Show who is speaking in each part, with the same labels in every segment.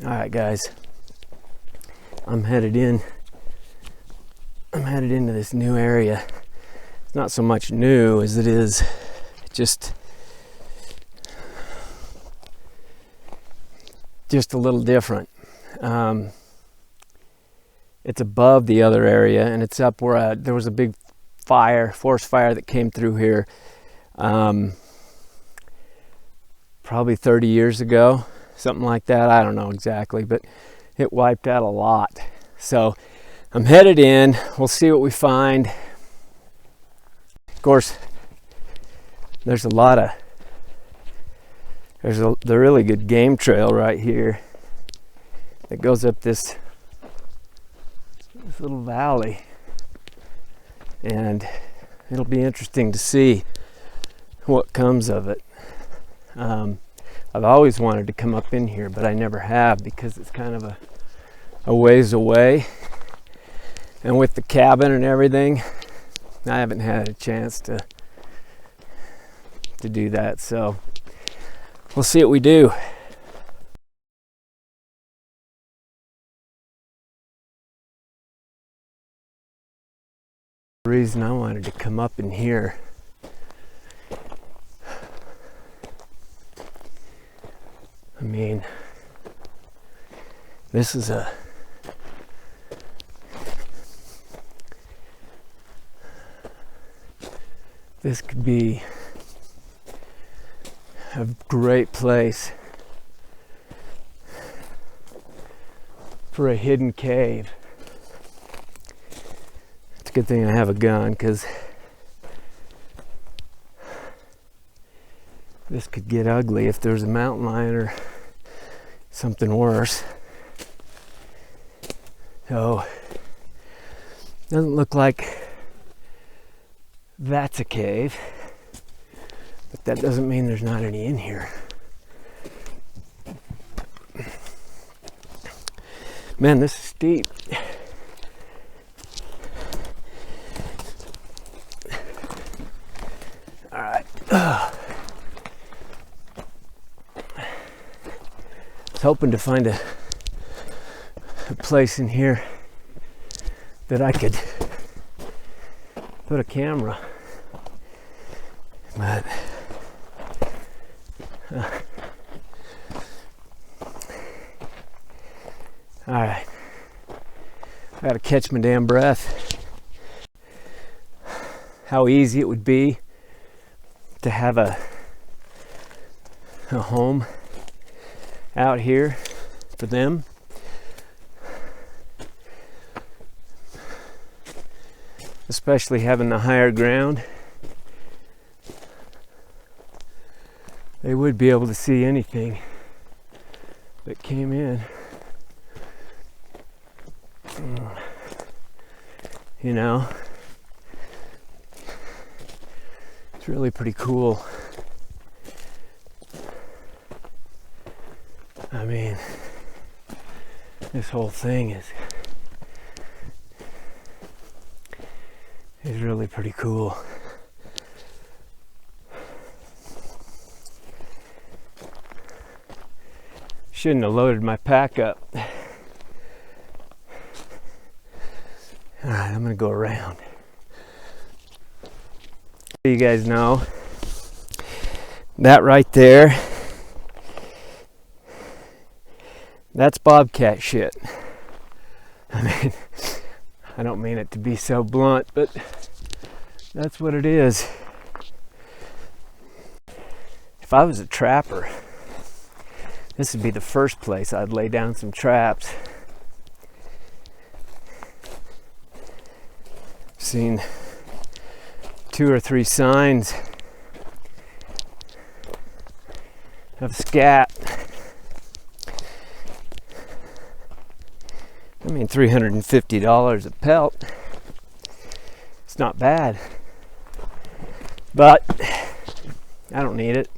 Speaker 1: All right, guys, I'm headed into this new area. It's not so much new as it is just a little different. It's above the other area, and it's up where there was a big forest fire that came through here probably 30 years ago, something like that. I don't know exactly, but it wiped out a lot. So I'm headed in. We'll see what we find. Of course, there's a really good game trail right here that goes up this little valley, and it'll be interesting to see what comes of it. I've always wanted to come up in here, but I never have because it's kind of a ways away, and with the cabin and everything, I haven't had a chance to do that. So we'll see what we do. The reason I wanted to come up in here, I mean, this could be a great place for a hidden cave. It's a good thing I have a gun, because this could get ugly if there's a mountain lion or something worse. So, doesn't look like that's a cave, but that doesn't mean there's not any in here. Man, this is steep. All right. I was hoping to find a place in here that I could put a camera, but all right, I gotta catch my damn breath. How easy it would be to have a home out here for them. Especially having the higher ground. They would be able to see anything that came in. You know, it's really pretty cool. I mean, this whole thing is really pretty cool. Shouldn't have loaded my pack up. All right, I'm gonna go around. You guys know that right there, that's bobcat shit. I mean, I don't mean it to be so blunt, but that's what it is. If I was a trapper, this would be the first place I'd lay down some traps. Seen 2 or 3 signs of scat. I mean, $350 a pelt. It's not bad, but I don't need it.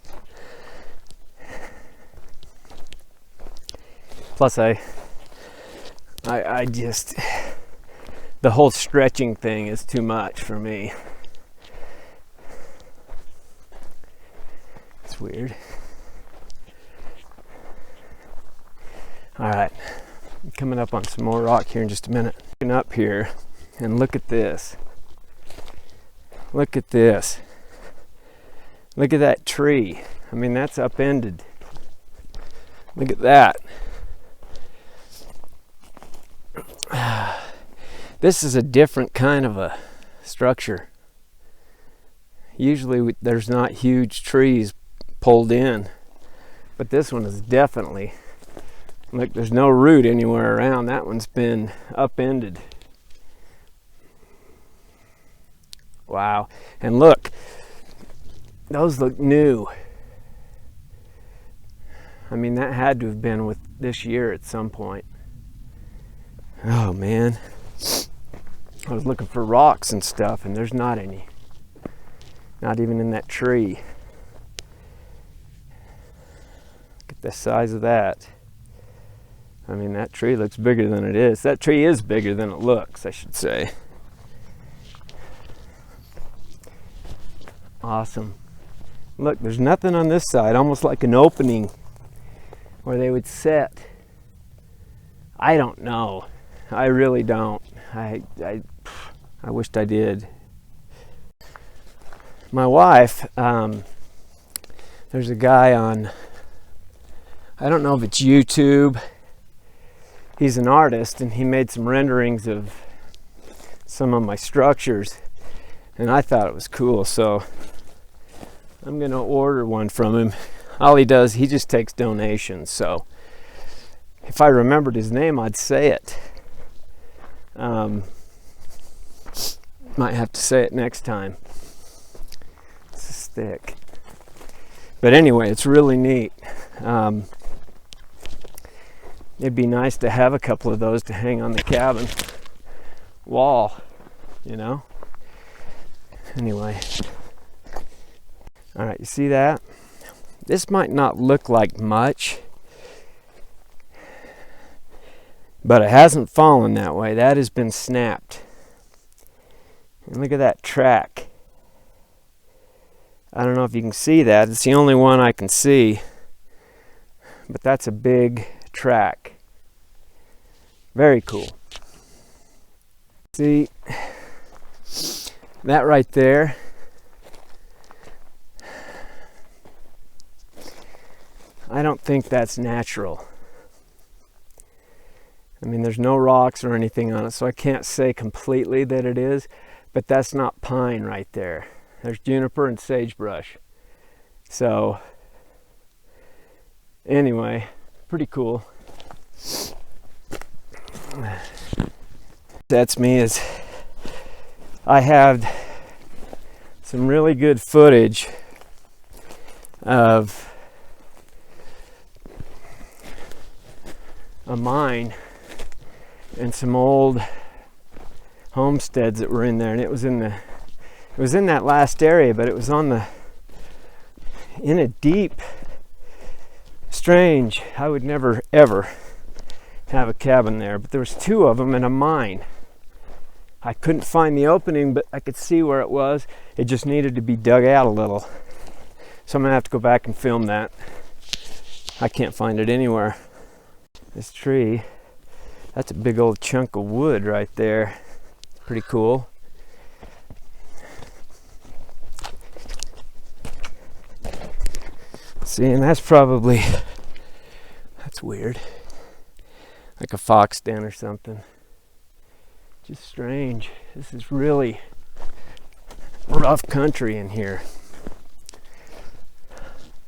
Speaker 1: Plus, I just, the whole stretching thing is too much for me. It's weird. All right, I'm coming up on some more rock here in just a minute. Looking up here, and look at this. Look at this. Look at that tree. I mean, that's upended. Look at that. This is a different kind of a structure. Usually there's not huge trees pulled in, but this one is definitely, look, there's no root anywhere around. That one's been upended. Wow. And look, those look new. I mean, that had to have been with this year at some point. Oh man, I was looking for rocks and stuff, and there's not any. Not even in that tree. Look at the size of that. I mean, that tree looks bigger than it is. That tree is bigger than it looks, I should say. Awesome. Look, there's nothing on this side, almost like an opening where they would set. I don't know. I really don't. I wished I did. My wife, there's a guy on, I don't know if it's YouTube. He's an artist, and he made some renderings of some of my structures, and I thought it was cool, so I'm gonna order one from him. All he does, he just takes donations, so if I remembered his name, I'd say it. Might have to say it next time. This is thick. But anyway, it's really neat. It'd be nice to have a couple of those to hang on the cabin wall, you know? Anyway. All right, you see that? This might not look like much, but it hasn't fallen that way. That has been snapped. And look at that track. I don't know if you can see that. It's the only one I can see, but that's a big track. Very cool. See that right there? I don't think that's natural. I mean, there's no rocks or anything on it, so I can't say completely that it is, but that's not pine right there. There's juniper and sagebrush. So, anyway, pretty cool. That's me. Is I had some really good footage of a mine and some old homesteads that were in there, and it was in that last area, but it was in a deep, strange, I would never ever have a cabin there, but there was two of them in a mine. I couldn't find the opening, but I could see where it was. It just needed to be dug out a little, so I'm gonna have to go back and film that. I can't find it anywhere. This tree, that's a big old chunk of wood right there. Pretty cool. See, and that's weird. Like a fox den or something. Just strange. This is really rough country in here.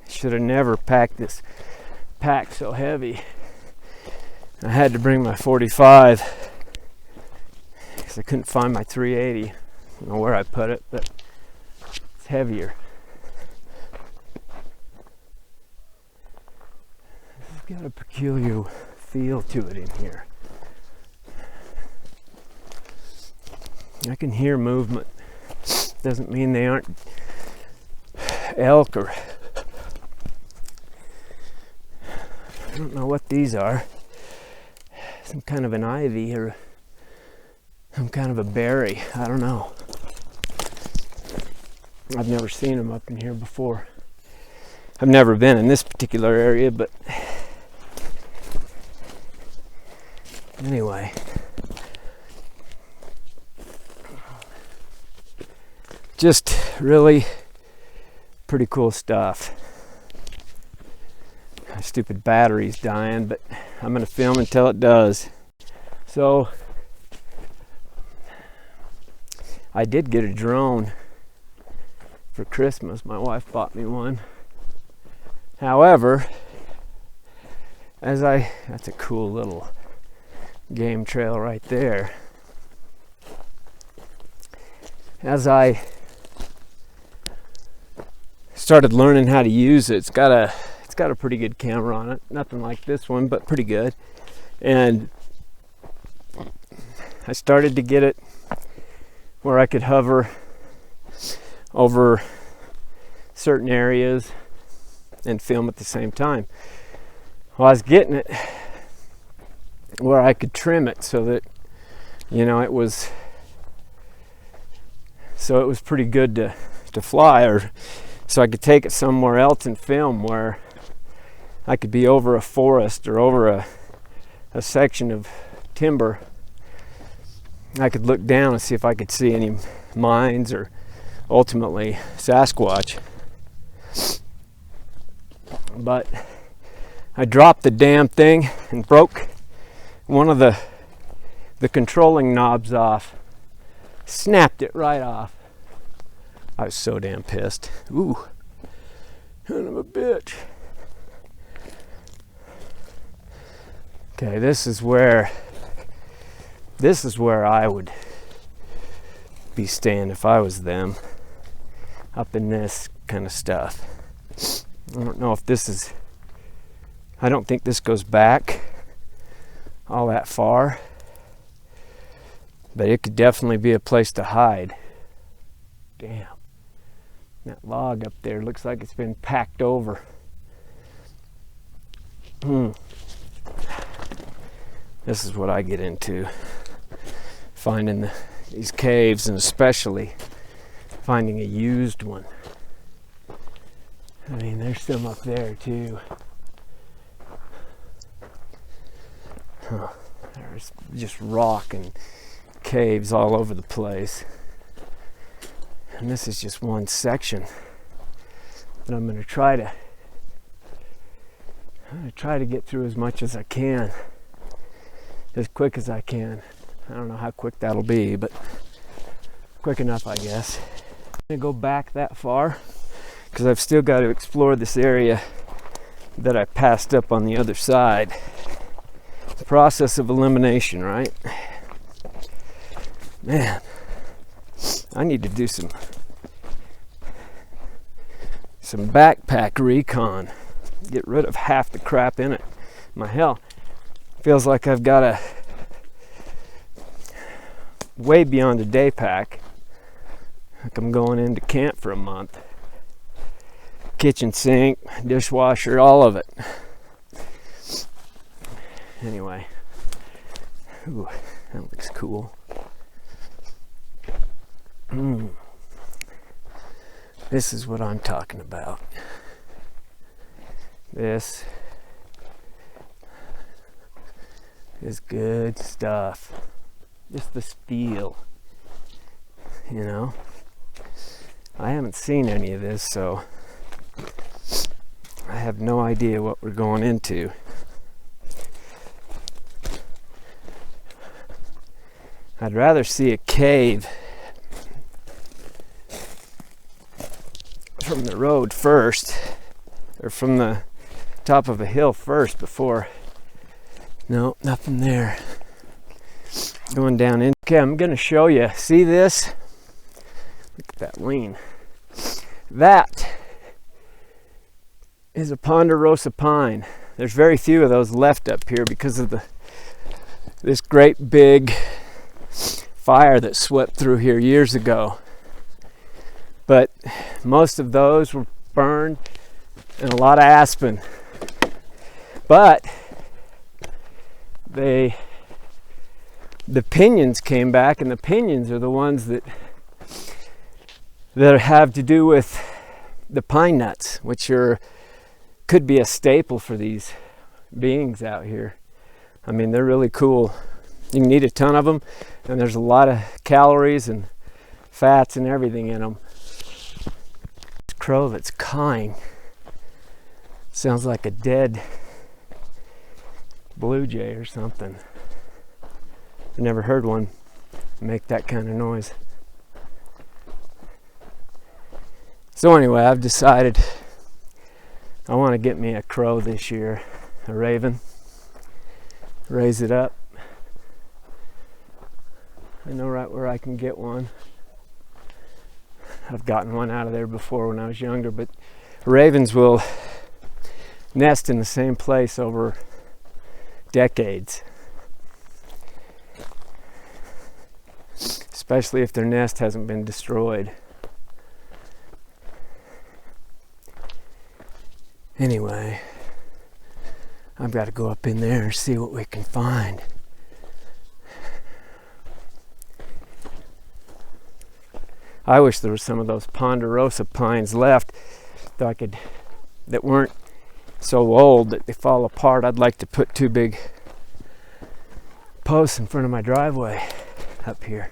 Speaker 1: Should have never packed this pack so heavy. I had to bring my 45 because I couldn't find my 380. I don't know where I put it, but it's heavier. This has got a peculiar feel to it in here. I can hear movement. Doesn't mean they aren't elk or I don't know what these are. Some kind of an ivy or some kind of a berry. I don't know. I've never seen them up in here before. I've never been in this particular area, but Anyway, just really pretty cool stuff. My stupid battery's dying, but I'm gonna film until it does. So I did get a drone for Christmas. My wife bought me one. However, that's a cool little game trail right there. As I started learning how to use it, it's got a pretty good camera on it. Nothing like this one, but pretty good. And I started to get it where I could hover over certain areas and film at the same time. Well, I was getting it where I could trim it so that, it was pretty good to fly, or so I could take it somewhere else and film where I could be over a forest or over a section of timber. I could look down and see if I could see any mines or ultimately Sasquatch. But I dropped the damn thing and broke one of the controlling knobs off. Snapped it right off. I was so damn pissed. Ooh, son of a bitch. Okay, this is where I would be staying if I was them, up in this kind of stuff. I don't know if I don't think this goes back all that far, but it could definitely be a place to hide. Damn, that log up there looks like it's been packed over. This is what I get into, finding these caves, and especially finding a used one. I mean, there's some up there too. There's just rock and caves all over the place. And this is just one section. But I'm going to try to get through as much as I can, as quick as I can. I don't know how quick that'll be, but quick enough, I guess. I'm going to go back that far because I've still got to explore this area that I passed up on the other side. The process of elimination, right? Man, I need to do some backpack recon. Get rid of half the crap in it. My hell, feels like I've got a way beyond a day pack. Like I'm going into camp for a month. Kitchen sink, dishwasher, all of it. Anyway, ooh, that looks cool. This is what I'm talking about. This is good stuff. Just the steel, I haven't seen any of this, so I have no idea what we're going into. I'd rather see a cave from the road first, or from the top of a hill first before. No, nothing there. Going down in. Okay, I'm going to show you. See this? Look at that lean. That is a Ponderosa pine. There's very few of those left up here because of this great big fire that swept through here years ago. But most of those were burned, and a lot of aspen. But the pinions came back, and the pinions are the ones that have to do with the pine nuts, which could be a staple for these beings out here. I mean, they're really cool You can eat a ton of them, and there's a lot of calories and fats and everything in them. This crow that's cawing sounds like a dead blue jay or something. I never heard one make that kind of noise. So anyway, I've decided I want to get me a crow this year, a raven, raise it up. I know right where I can get one. I've gotten one out of there before when I was younger, but ravens will nest in the same place over decades, especially if their nest hasn't been destroyed. Anyway, I've got to go up in there and see what we can find. I wish there was some of those Ponderosa pines left that weren't so old that they fall apart. I'd like to put 2 big posts in front of my driveway up here.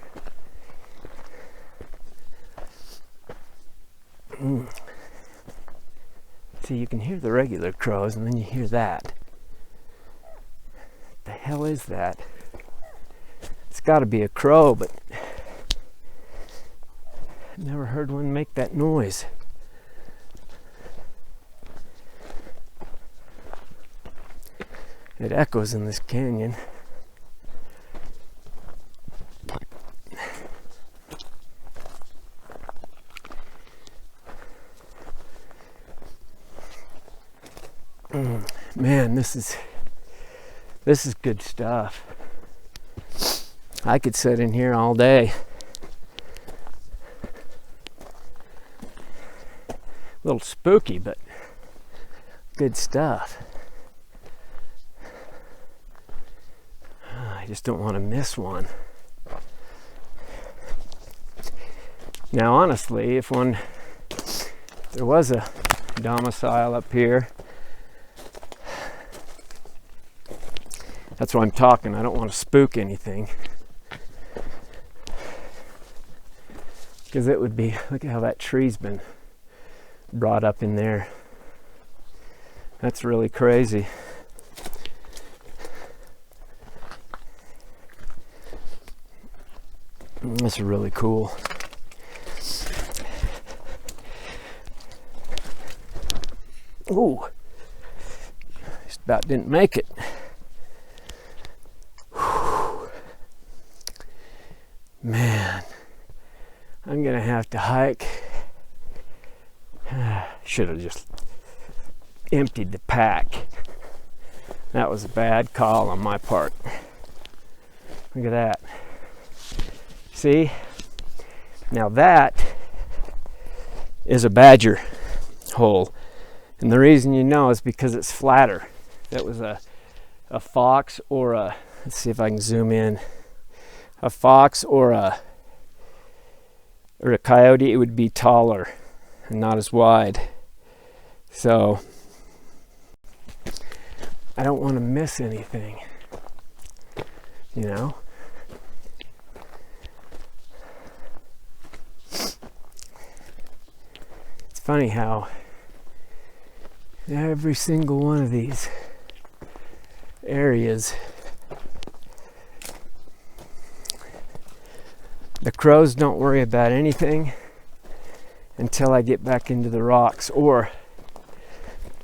Speaker 1: See, you can hear the regular crows and then you hear that. The hell is that? It's got to be a crow, but I've never heard one make that noise. It echoes in this canyon. Man, this is good stuff. I could sit in here all day. A little spooky, but good stuff. I just don't want to miss one. Now, honestly, if there was a domicile up here, that's why I'm talking. I don't want to spook anything. Because it would be, look at how that tree's been brought up in there. That's really crazy. That's really cool. Ooh, just about didn't make it. Whew. Man, I'm gonna have to hike. Should have just emptied the pack. That was a bad call on my part. Look at that. See? Now that is a badger hole. And the reason you know is because it's flatter. If that was a fox or let's see if I can zoom in. A fox or a coyote, it would be taller and not as wide. So I don't want to miss anything, you know? It's funny how every single one of these areas, the crows don't worry about anything until I get back into the rocks or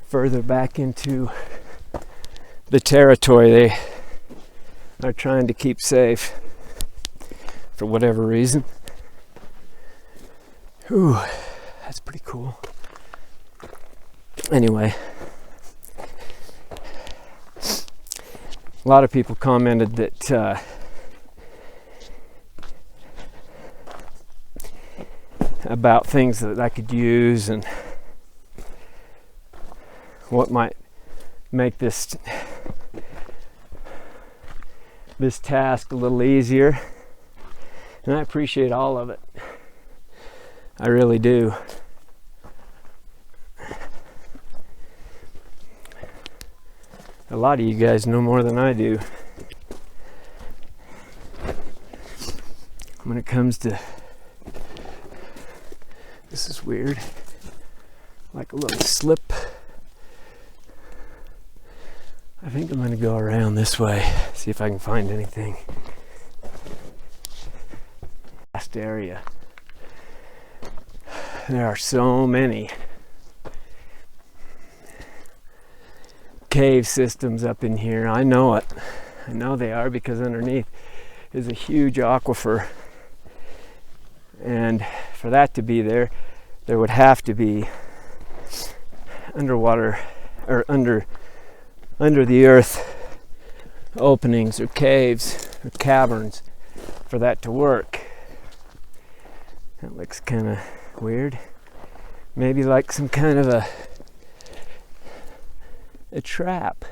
Speaker 1: further back into the territory they are trying to keep safe for whatever reason. Ooh, that's pretty cool. Anyway, a lot of people commented that about things that I could use and what might make this task a little easier, and I appreciate all of it. I really do. A lot of you guys know more than I do. when it comes to, this is weird, like a little slip. I think I'm going to go around this way, see if I can find anything. Vast area. There are so many cave systems up in here. I know it. I know they are because underneath is a huge aquifer. And for that to be there, there would have to be underwater or under the earth openings or caves or caverns for that to work. That looks kind of weird. Maybe like some kind of a trap.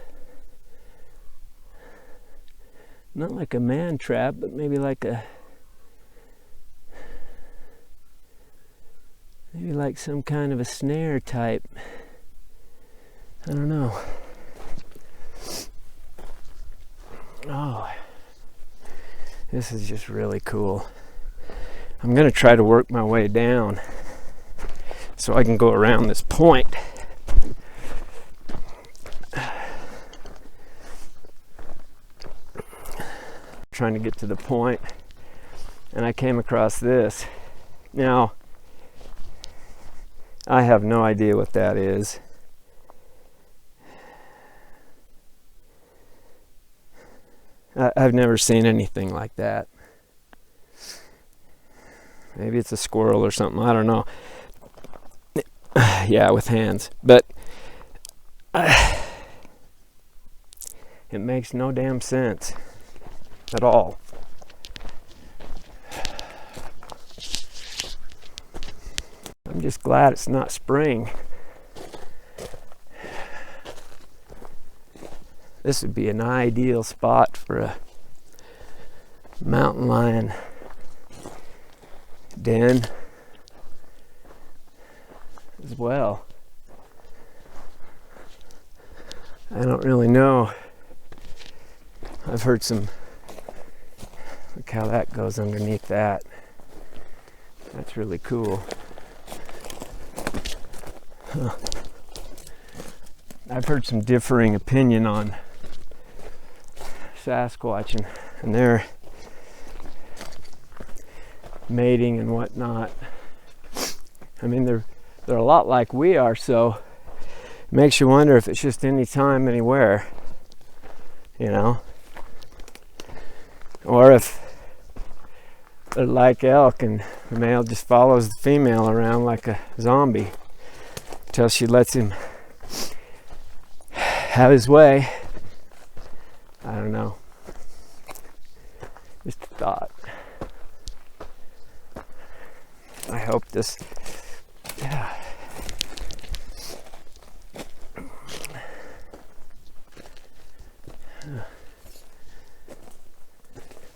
Speaker 1: Not like a man trap, but maybe like some kind of a snare type. I don't know. Oh, this is just really cool. I'm going to try to work my way down so I can go around this point. Trying to get to the point, and I came across this. Now, I have no idea what that is. I've never seen anything like that. Maybe it's a squirrel or something, I don't know. Yeah, with hands. But it makes no damn sense at all. I'm just glad it's not spring. This would be an ideal spot for a mountain lion den as well. I don't really know. I've heard some. Look how that goes underneath that. That's really cool. Huh. I've heard some differing opinion on Sasquatch and their mating and whatnot. I mean, they're a lot like we are, so it makes you wonder if it's just any time, anywhere, you know, or if they're like elk and the male just follows the female around like a zombie until she lets him have his way. I don't know. Just a thought. I hope this, yeah.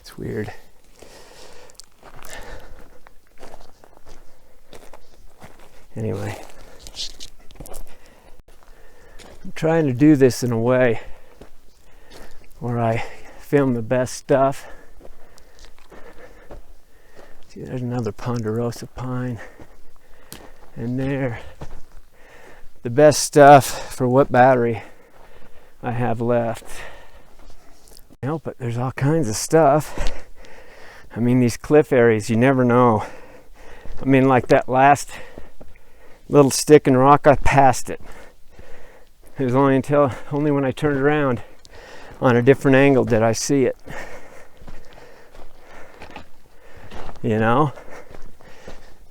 Speaker 1: It's weird. Anyway, I'm trying to do this in a way where I film the best stuff. See, there's another Ponderosa pine. And there, the best stuff for what battery I have left. You know, but there's all kinds of stuff. I mean, these cliff areas, you never know. I mean, like that last little stick and rock, I passed it. It was only when I turned around on a different angle did I see it. You know?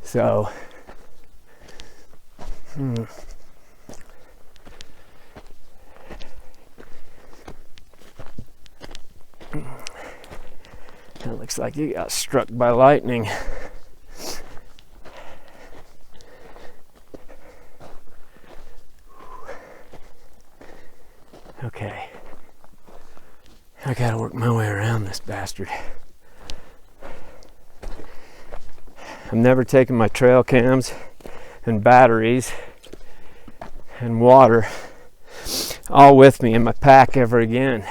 Speaker 1: So, That looks like you got struck by lightning. Okay. I gotta work my way around this bastard. I'm never taking my trail cams and batteries and water all with me in my pack ever again.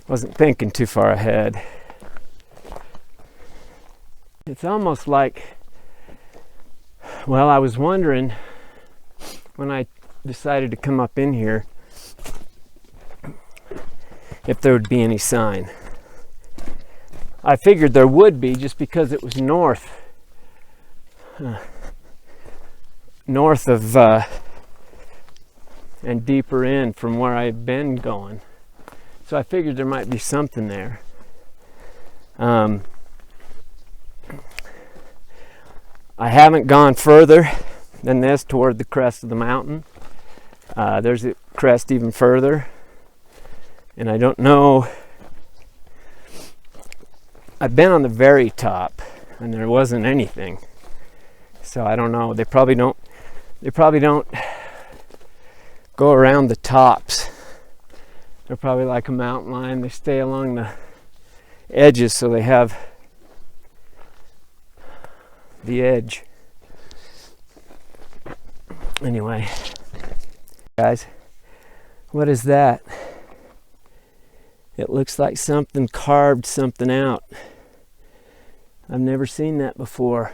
Speaker 1: Wasn't thinking too far ahead. It's almost like, well, I was wondering when I decided to come up in here if there would be any sign. I figured there would be just because it was north of and deeper in from where I've been going. So I figured there might be something there. I haven't gone further than this toward the crest of the mountain. There's a crest even further, and I don't know. I've been on the very top and there wasn't anything, so I don't know. They probably don't go around the tops. They're probably like a mountain lion. They stay along the edges so they have the edge. Anyway, guys, what is that? It looks like something carved something out. I've never seen that before.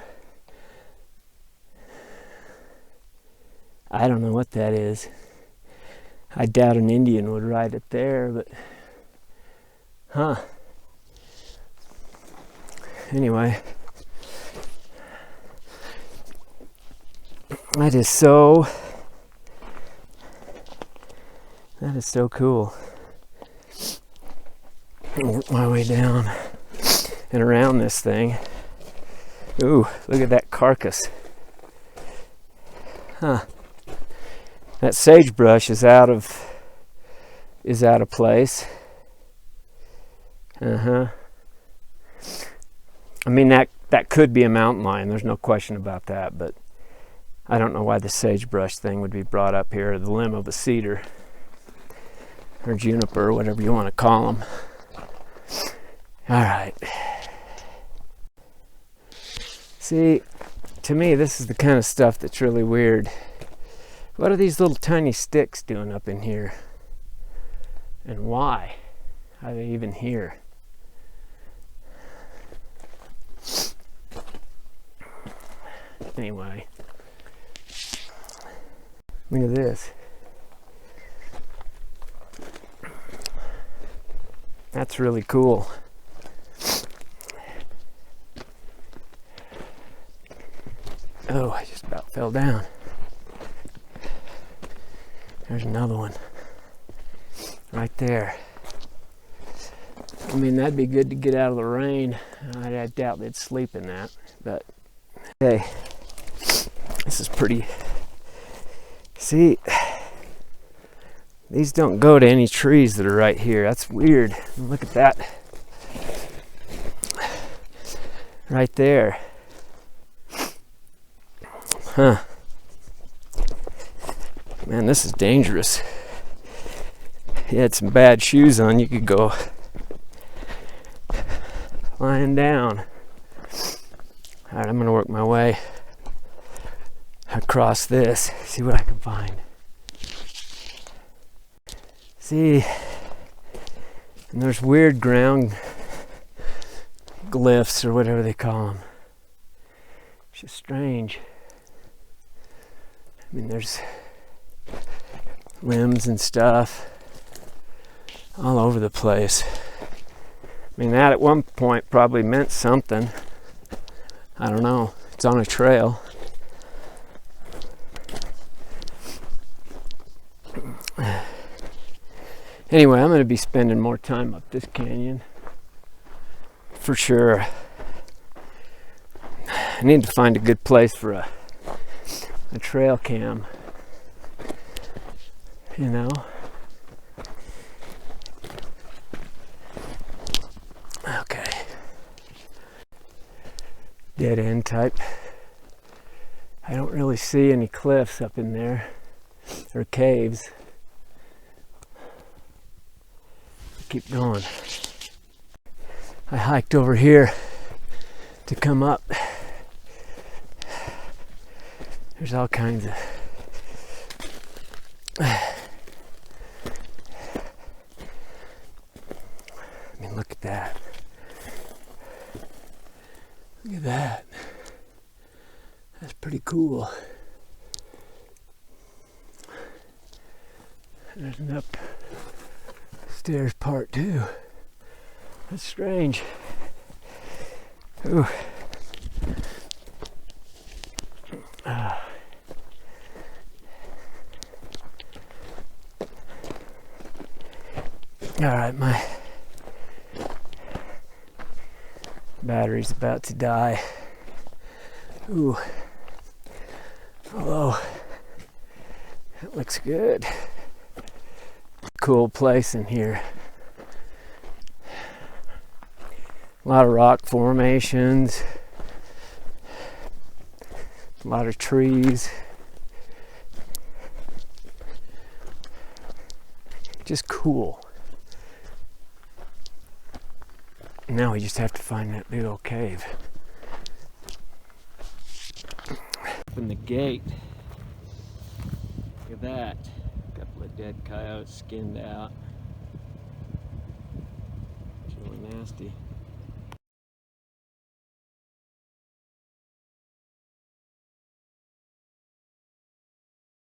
Speaker 1: I don't know what that is. I doubt an Indian would ride it there, but anyway, that is so cool. I'll work my way down and around this thing. Ooh, look at that carcass. That sagebrush is out of place. I mean, that could be a mountain lion. There's no question about that, but I don't know why the sagebrush thing would be brought up here, or the limb of a cedar or juniper, or whatever you want to call them. All right. See, to me, this is the kind of stuff that's really weird. What are these little tiny sticks doing up in here? And why are they even here? Anyway, look at this. That's really cool. Oh, I just about fell down. There's another one right there. I mean, that'd be good to get out of the rain. I doubt they'd sleep in that, but hey, this is pretty. See, these don't go to any trees that are right here. That's weird. Look at that. Right there. Man, this is dangerous. If you had some bad shoes on, you could go lying down. All right, I'm gonna work my way across this, see what I can find. See, and there's weird ground glyphs or whatever they call them. It's just strange. I mean, there's limbs and stuff all over the place. I mean, that at one point probably meant something. I don't know. It's on a trail. Anyway, I'm going to be spending more time up this canyon for sure. I need to find a good place for a trail cam, you know. Okay. Dead end type. I don't really see any cliffs up in there or caves. Keep going. I hiked over here to come up. There's all kinds of That's pretty cool. There's an upstairs part too. That's strange. Ooh. All right, my battery's about to die. Ooh. Hello. That looks good. Cool place in here. A lot of rock formations. A lot of trees. Just cool. Now we just have to find that big old cave. Open the gate. Look at that. A couple of dead coyotes skinned out. It's really nasty.